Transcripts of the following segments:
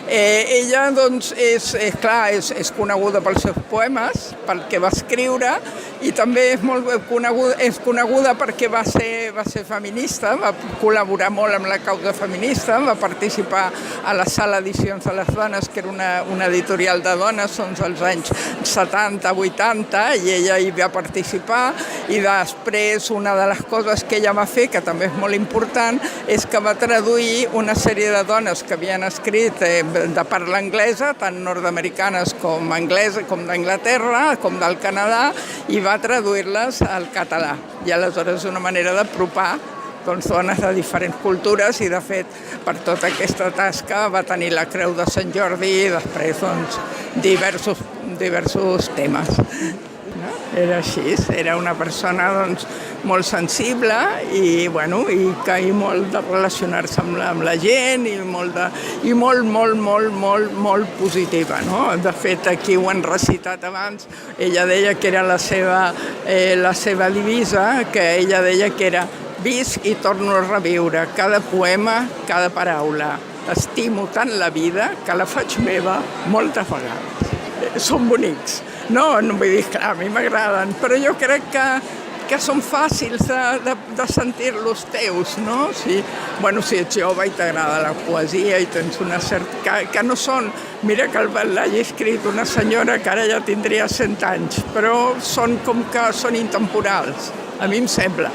Ella, doncs, és coneguda pels seus poemes, pel que va escriure, i també és coneguda perquè va ser feminista, va col·laborar molt amb la causa feminista, va participar a la Sala Edicions de les Dones, que era una editorial de dones, doncs als anys 70-80, i ella hi va participar, i després una de les coses que ella va fer, que també és molt important, és que va traduir una sèrie de dones que havien escrit de parla anglesa, tant nord-americanes com angleses, com d'Anglaterra, com del Canadà, i va traduir-les al català. I aleshores és una manera d'apropar dones de diferents cultures, i de fet per tota aquesta tasca va tenir la Creu de Sant Jordi i després diversos temes. Era així, era una persona molt sensible i molt de relacionar-se amb la gent i molt positiva. De fet, aquí ho han recitat abans, ella deia que era la seva divisa, que ella deia que era visc i torno a reviure cada poema, cada paraula. Estimo tant la vida que la faig meva moltes vegades. Són bonics. No vull dir, clar, a mi m'agraden, però jo crec que són fàcils de sentir-los teus, no? Si ets jove i t'agrada la poesia i tens una certa... que no són... Mira que l'hagi escrit una senyora que ara ja tindria 100 anys, però són com que són intemporals, a mi em sembla.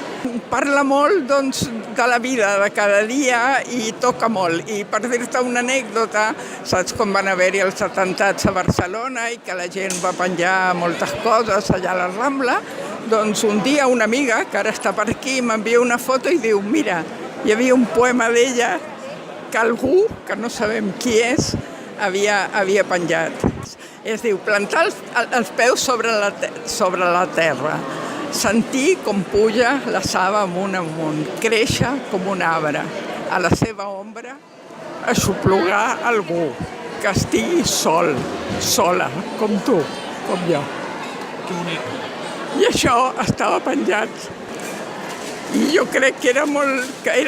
Parla molt, doncs, de la vida de cada dia i toca molt. I per dir-te una anècdota, saps com van haver-hi els atemptats a Barcelona i que la gent va penjar moltes coses allà a la Rambla? Doncs un dia una amiga, que ara està per aquí, m'envia una foto i diu: mira, hi havia un poema d'ella que algú, que no sabem qui és, havia penjat. Es diu: plantar els peus sobre la terra, sentir com puja la saba amunt, créixer com un arbre, a la seva ombra aixoplugar algú que estigui sola, com tu, com jo. Que bonic. I això estava penjat. I jo crec que era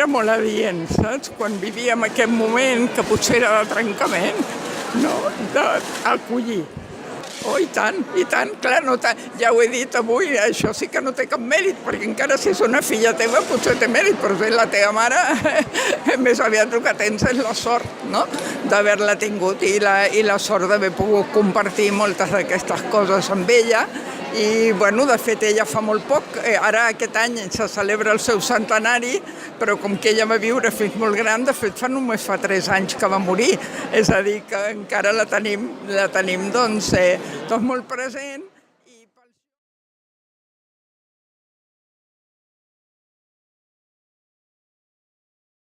molt adient, saps? Quan vivíem aquest moment, que potser era de trencament, no? D'acollir. Oh, i tant, clar, ja ho he dit avui, això sí que no té cap mèrit, perquè encara si és una filla teva potser té mèrit, però si és la teva mare, més aviat el que tens és la sort, no?, d'haver-la tingut i la sort d'haver pogut compartir moltes d'aquestes coses amb ella. I, de fet, ella fa molt poc, ara aquest any se celebra el seu centenari, però com que ella va viure fins molt gran, de fet, només fa 3 anys que va morir. És a dir, que encara la tenim molt present.